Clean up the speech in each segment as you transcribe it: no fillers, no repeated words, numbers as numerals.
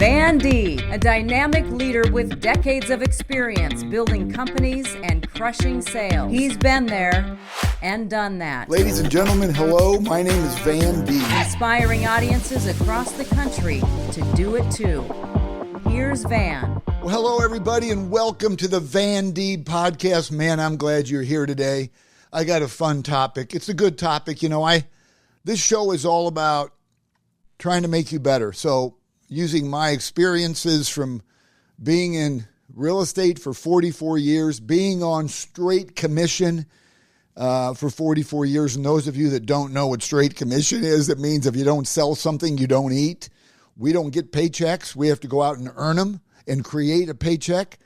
Van Deeb, a dynamic leader with decades of experience building companies and crushing sales. He's been there and done that. Ladies and gentlemen, hello. My name is Van Deeb. Inspiring audiences across the country to do it too. Here's Van. Well, hello, everybody, and welcome to the Van Deeb podcast. Man, I'm glad you're here today. I got a fun topic. It's a good topic. You know, this show is all about trying to make you better. So using my experiences from being in real estate for 44 years, being on straight commission for 44 years. And those of you that don't know what straight commission is, it means if you don't sell something, you don't eat. We don't get paychecks. We have to go out and earn them and create a paycheck.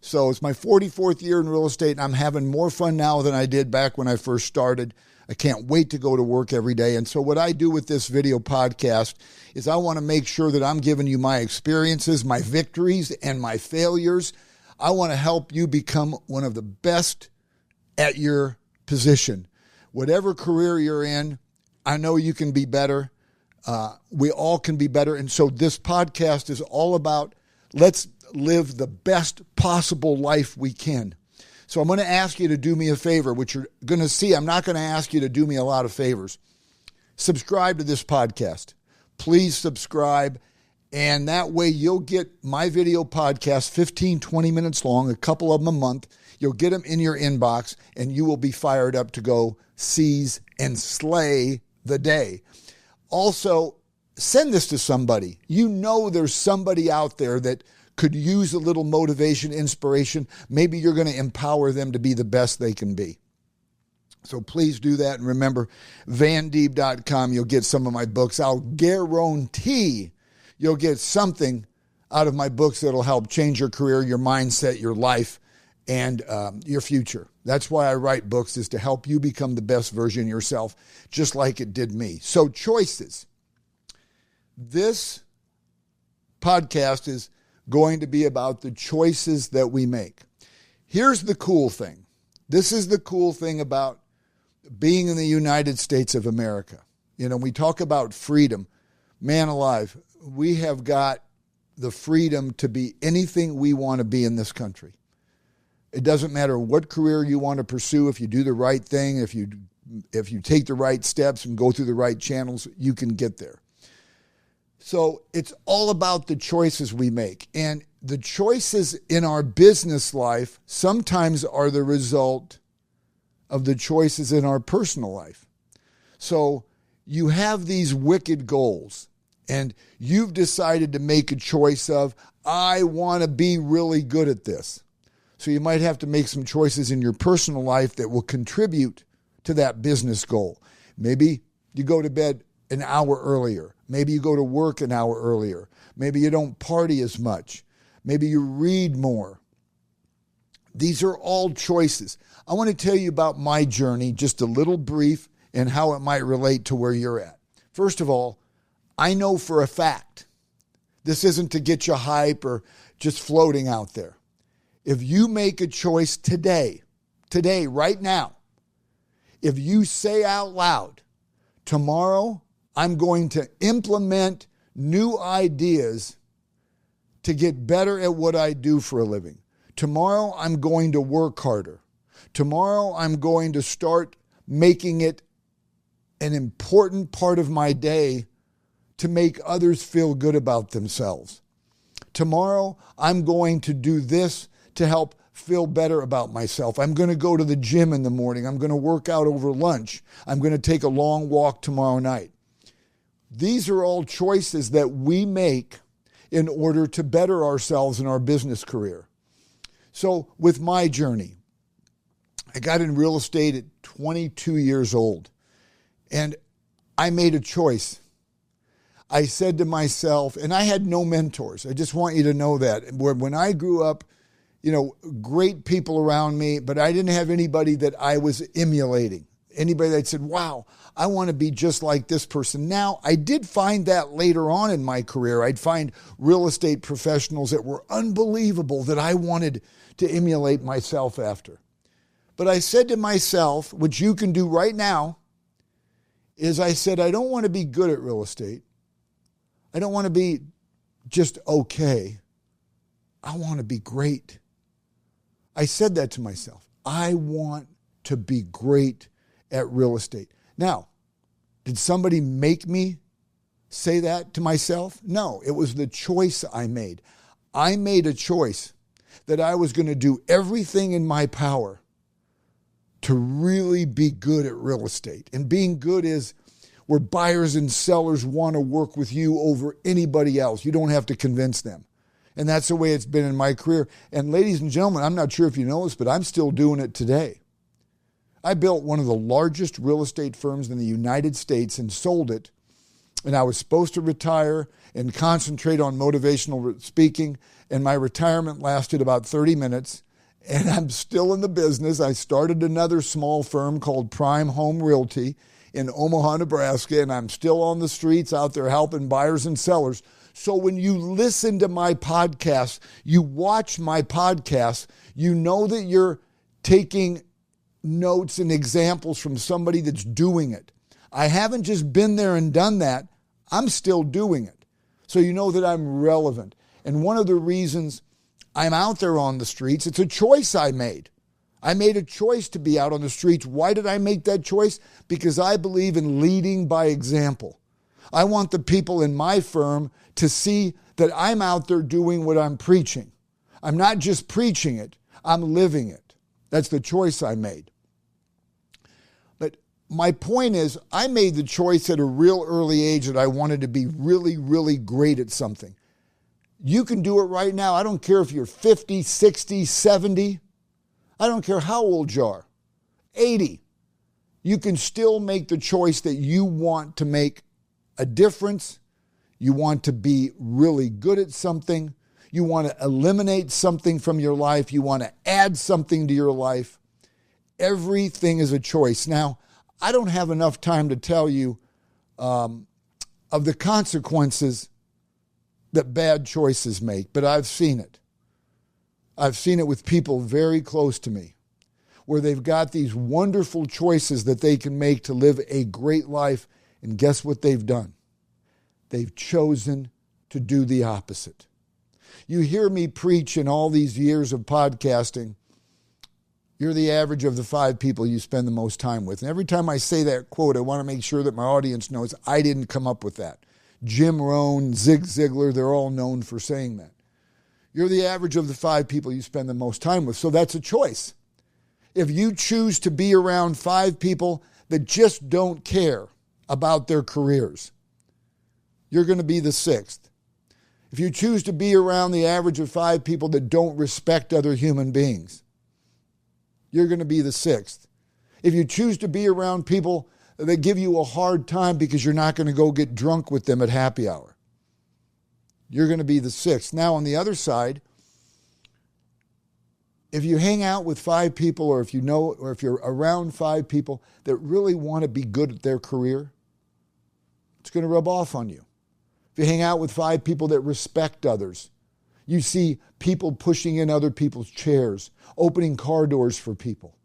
So it's my 44th year in real estate, and I'm having more fun now than I did back when I first started. I can't wait to go to work every day. And so what I do with this video podcast is I want to make sure that I'm giving you my experiences, my victories, and my failures. I want to help you become one of the best at your position. Whatever career you're in, I know you can be better. We all can be better. And so this podcast is all about let's live the best possible life we can. So I'm going to ask you to do me a favor, which you're going to see. I'm not going to ask you to do me a lot of favors. Subscribe to this podcast. Please subscribe. And that way you'll get my video podcast, 15, 20 minutes long, a couple of them a month. You'll get them in your inbox, and you will be fired up to go seize and slay the day. Also, send this to somebody. You know there's somebody out there that could use a little motivation, inspiration. Maybe you're going to empower them to be the best they can be. So please do that. And remember, vandeeb.com, you'll get some of my books. I'll guarantee you'll get something out of my books that'll help change your career, your mindset, your life, and your future. That's why I write books, is to help you become the best version of yourself, just like it did me. So choices. This podcast is going to be about the choices that we make. Here's the cool thing. This is the cool thing about being in the United States of America. You know, we talk about freedom. Man alive, we have got the freedom to be anything we want to be in this country. It doesn't matter what career you want to pursue. If you do the right thing, if you take the right steps and go through the right channels, you can get there. So it's all about the choices we make. And the choices in our business life sometimes are the result of the choices in our personal life. So you have these wicked goals, and you've decided to make a choice of, I want to be really good at this. So you might have to make some choices in your personal life that will contribute to that business goal. Maybe you go to bed an hour earlier. Maybe you go to work an hour earlier. Maybe you don't party as much. Maybe you read more. These are all choices. I want to tell you about my journey, just a little brief, and how it might relate to where you're at. First of all, I know for a fact, this isn't to get you hype or just floating out there. If you make a choice today, right now, if you say out loud, tomorrow I'm going to implement new ideas to get better at what I do for a living. Tomorrow I'm going to work harder. Tomorrow I'm going to start making it an important part of my day to make others feel good about themselves. Tomorrow I'm going to do this to help feel better about myself. I'm going to go to the gym in the morning. I'm going to work out over lunch. I'm going to take a long walk tomorrow night. These are all choices that we make in order to better ourselves in our business career. So with my journey, I got in real estate at 22 years old, and I made a choice. I said to myself, and I had no mentors. I just want you to know that. When I grew up, you know, great people around me, but I didn't have anybody that I was emulating. Anybody that said, wow, I want to be just like this person. Now, I did find that later on in my career. I'd find real estate professionals that were unbelievable that I wanted to emulate myself after. But I said to myself, which you can do right now, is I said, I don't want to be good at real estate. I don't want to be just okay. I want to be great. I said that to myself. I want to be great at real estate. Now, did somebody make me say that to myself? No, it was the choice I made. I made a choice that I was going to do everything in my power to really be good at real estate. And being good is where buyers and sellers want to work with you over anybody else. You don't have to convince them. And that's the way it's been in my career. And ladies and gentlemen, I'm not sure if you know this, but I'm still doing it today. I built one of the largest real estate firms in the United States and sold it. And I was supposed to retire and concentrate on motivational speaking. And my retirement lasted about 30 minutes. And I'm still in the business. I started another small firm called Prime Home Realty in Omaha, Nebraska. And I'm still on the streets out there helping buyers and sellers. So when you listen to my podcast, you watch my podcast, you know that you're taking notes and examples from somebody that's doing it. I haven't just been there and done that. I'm still doing it. So you know that I'm relevant. And one of the reasons I'm out there on the streets, it's a choice I made. I made a choice to be out on the streets. Why did I make that choice? Because I believe in leading by example. I want the people in my firm to see that I'm out there doing what I'm preaching. I'm not just preaching it, I'm living it. That's the choice I made. But my point is, I made the choice at a real early age that I wanted to be really, really great at something. You can do it right now. I don't care if you're 50, 60, 70. I don't care how old you are. 80. You can still make the choice that you want to make a difference. You want to be really good at something. You want to eliminate something from your life. You want to add something to your life. Everything is a choice. Now, I don't have enough time to tell you of the consequences that bad choices make, but I've seen it. I've seen it with people very close to me, where they've got these wonderful choices that they can make to live a great life, and guess what they've done? They've chosen to do the opposite. You hear me preach in all these years of podcasting, you're the average of the 5 people you spend the most time with. And every time I say that quote, I want to make sure that my audience knows I didn't come up with that. Jim Rohn, Zig Ziglar, they're all known for saying that. You're the average of the 5 people you spend the most time with. So that's a choice. If you choose to be around 5 people that just don't care about their careers, you're going to be the 6th. If you choose to be around the average of 5 people that don't respect other human beings, you're going to be the 6th. If you choose to be around people that give you a hard time because you're not going to go get drunk with them at happy hour, you're going to be the 6th. Now, on the other side, if you hang out with 5 people, or if you're around 5 people that really want to be good at their career, it's going to rub off on you. If you hang out with 5 people that respect others, you see people pushing in other people's chairs, opening car doors for people.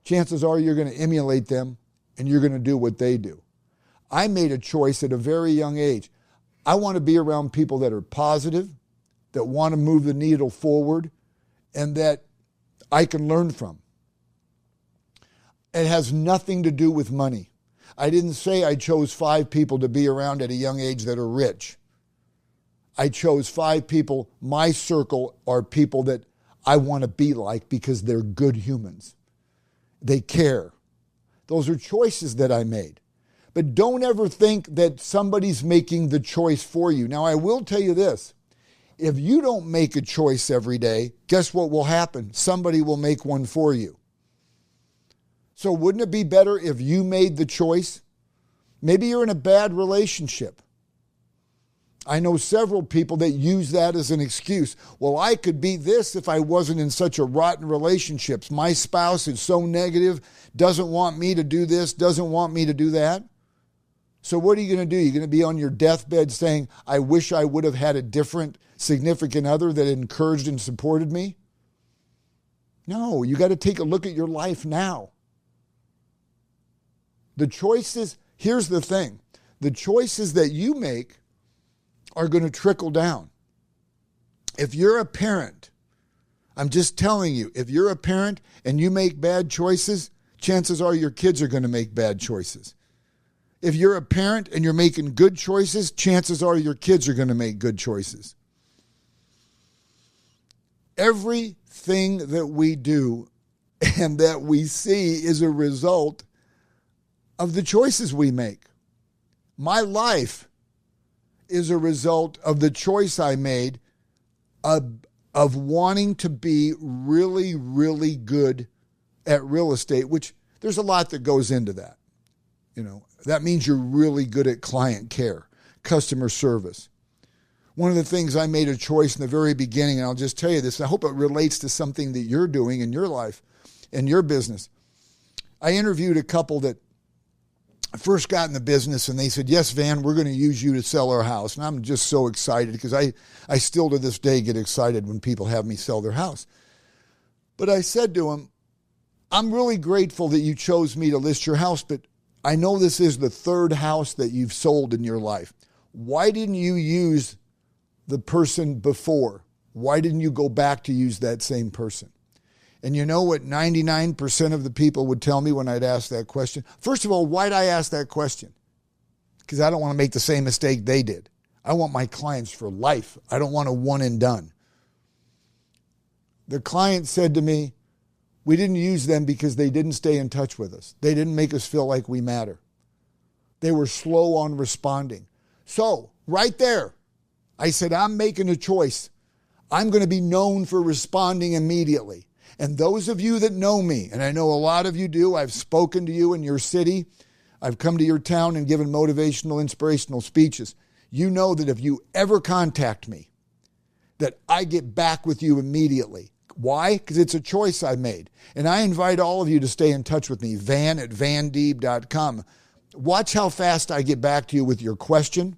Chances are you're going to emulate them and you're going to do what they do. I made a choice at a very young age. I want to be around people that are positive, that want to move the needle forward, and that I can learn from. It has nothing to do with money. I didn't say I chose 5 people to be around at a young age that are rich. I chose 5 people. My circle are people that I want to be like because they're good humans. They care. Those are choices that I made. But don't ever think that somebody's making the choice for you. Now, I will tell you this. If you don't make a choice every day, guess what will happen? Somebody will make one for you. So wouldn't it be better if you made the choice? Maybe you're in a bad relationship. I know several people that use that as an excuse. Well, I could be this if I wasn't in such a rotten relationship. My spouse is so negative, doesn't want me to do this, doesn't want me to do that. So what are you going to do? You're going to be on your deathbed saying, I wish I would have had a different significant other that encouraged and supported me? No, you got to take a look at your life now. The choices, here's the thing. The choices that you make are going to trickle down. If you're a parent, I'm just telling you, if you're a parent and you make bad choices, chances are your kids are going to make bad choices. If you're a parent and you're making good choices, chances are your kids are going to make good choices. Everything that we do and that we see is a result of the choices we make. My life is a result of the choice I made of wanting to be really, really good at real estate, which there's a lot that goes into that. That means you're really good at client care, customer service. One of the things I made a choice in the very beginning, and I'll just tell you this, I hope it relates to something that you're doing in your life, in your business. I interviewed a couple that first got in the business, and they said, yes, Van, we're going to use you to sell our house. And I'm just so excited because I still to this day get excited when people have me sell their house. But I said to them, I'm really grateful that you chose me to list your house, but I know this is the third house that you've sold in your life. Why didn't you use the person before? Why didn't you go back to use that same person? And you know what 99% of the people would tell me when I'd ask that question? First of all, why'd I ask that question? Because I don't want to make the same mistake they did. I want my clients for life. I don't want a one and done. The client said to me, we didn't use them because they didn't stay in touch with us. They didn't make us feel like we matter. They were slow on responding. So, right there, I said, I'm making a choice. I'm going to be known for responding immediately. And those of you that know me, and I know a lot of you do, I've spoken to you in your city, I've come to your town and given motivational, inspirational speeches. You know that if you ever contact me, that I get back with you immediately. Why? Because it's a choice I made. And I invite all of you to stay in touch with me, van@vandeeb.com. Watch how fast I get back to you with your question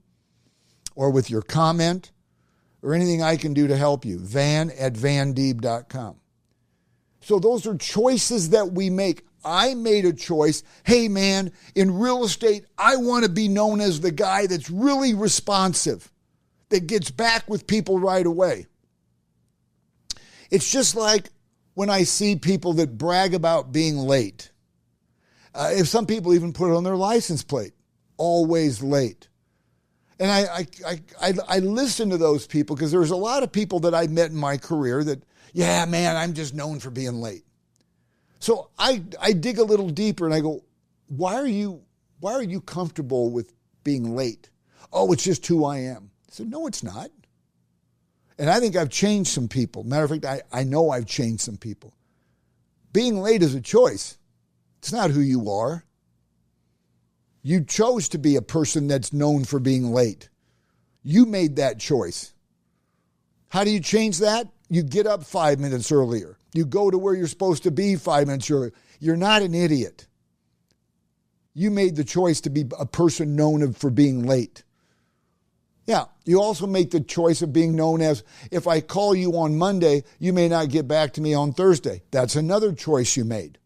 or with your comment or anything I can do to help you, van@vandeeb.com. So those are choices that we make. I made a choice. Hey, man, in real estate, I want to be known as the guy that's really responsive, that gets back with people right away. It's just like when I see people that brag about being late. If some people even put it on their license plate, always late. And I listen to those people because there's a lot of people that I met in my career that, yeah, man, I'm just known for being late. So I dig a little deeper and I go, why are you comfortable with being late? Oh, it's just who I am. I said, no, it's not. And I think I've changed some people. Matter of fact, I know I've changed some people. Being late is a choice. It's not who you are. You chose to be a person that's known for being late. You made that choice. How do you change that? You get up 5 minutes earlier. You go to where you're supposed to be 5 minutes earlier. You're not an idiot. You made the choice to be a person known for being late. Yeah, you also make the choice of being known as, if I call you on Monday, you may not get back to me on Thursday. That's another choice you made.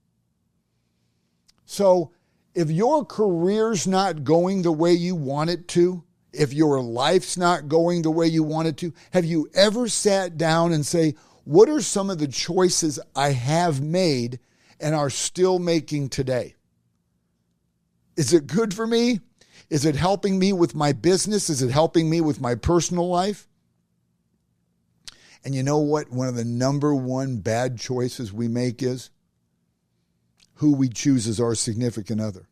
So if your career's not going the way you want it to, if your life's not going the way you want it to, have you ever sat down and say, what are some of the choices I have made and are still making today? Is it good for me? Is it helping me with my business? Is it helping me with my personal life? And you know what? One of the number one bad choices we make is who we choose as our significant other.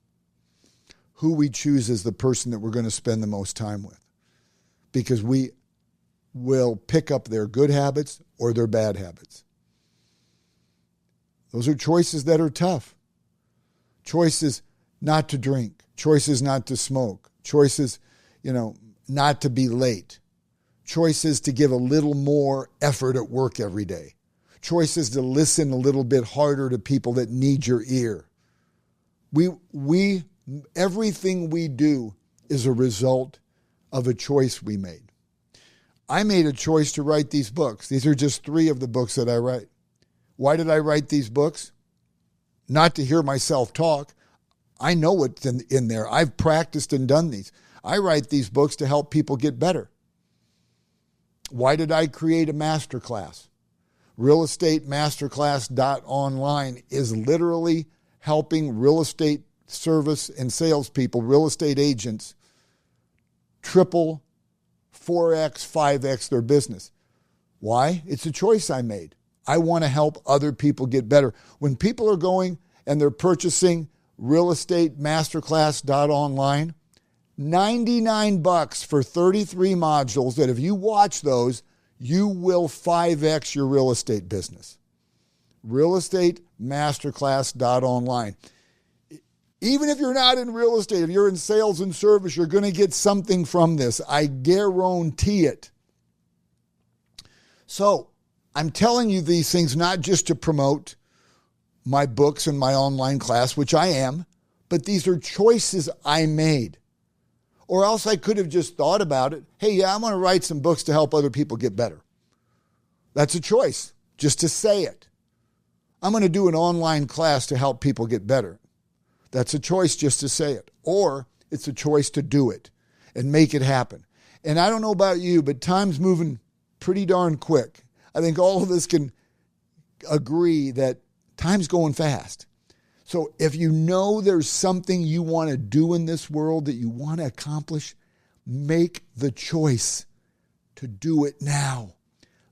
Who we choose as the person that we're going to spend the most time with. Because we will pick up their good habits or their bad habits. Those are choices that are tough. Choices not to drink. Choices not to smoke. Choices, not to be late. Choices to give a little more effort at work every day. Choices to listen a little bit harder to people that need your ear. Everything we do is a result of a choice we made. I made a choice to write these books. These are just 3 of the books that I write. Why did I write these books? Not to hear myself talk. I know what's in there. I've practiced and done these. I write these books to help people get better. Why did I create a masterclass? RealEstateMasterclass.online is literally helping real estate service and salespeople, real estate agents, triple, 4X, 5X their business. Why? It's a choice I made. I want to help other people get better. When people are going and they're purchasing RealEstateMasterclass.online, $99 for 33 modules that if you watch those, you will 5X your real estate business. RealEstateMasterclass.online. Even if you're not in real estate, if you're in sales and service, you're going to get something from this. I guarantee it. So I'm telling you these things not just to promote my books and my online class, which I am, but these are choices I made. Or else I could have just thought about it. Hey, yeah, I'm going to write some books to help other people get better. That's a choice, just to say it. I'm going to do an online class to help people get better. That's a choice just to say it. Or it's a choice to do it and make it happen. And I don't know about you, but time's moving pretty darn quick. I think all of us can agree that time's going fast. So if you know there's something you want to do in this world that you want to accomplish, make the choice to do it now.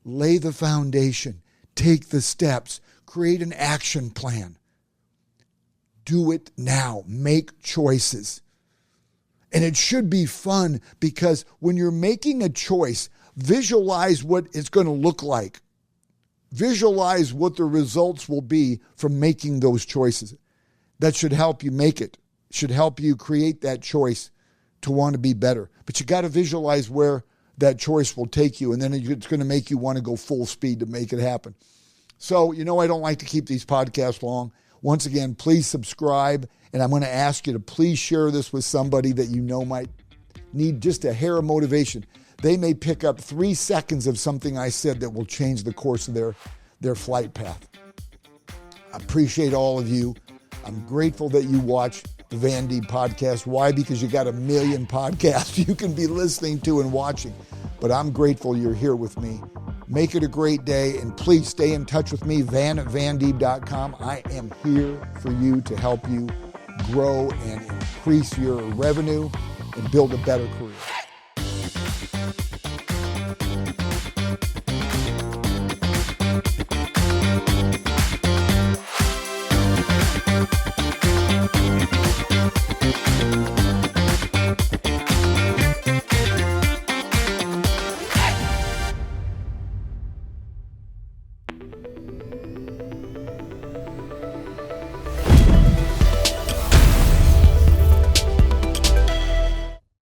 Lay the foundation. Take the steps. Create an action plan. Do it now. Make choices. And it should be fun because when you're making a choice, visualize what it's going to look like. Visualize what the results will be from making those choices. That should help you make it. Should help you create that choice to want to be better. But you got to visualize where that choice will take you, and then it's going to make you want to go full speed to make it happen. So, I don't like to keep these podcasts long. Once again, please subscribe, and I'm going to ask you to please share this with somebody that you know might need just a hair of motivation. They may pick up 3 seconds of something I said that will change the course of their flight path. I appreciate all of you. I'm grateful that you watch the Van Deeb podcast. Why? Because you got a million podcasts you can be listening to and watching. But I'm grateful you're here with me. Make it a great day, and please stay in touch with me, van@vandeeb.com. I am here for you to help you grow and increase your revenue and build a better career.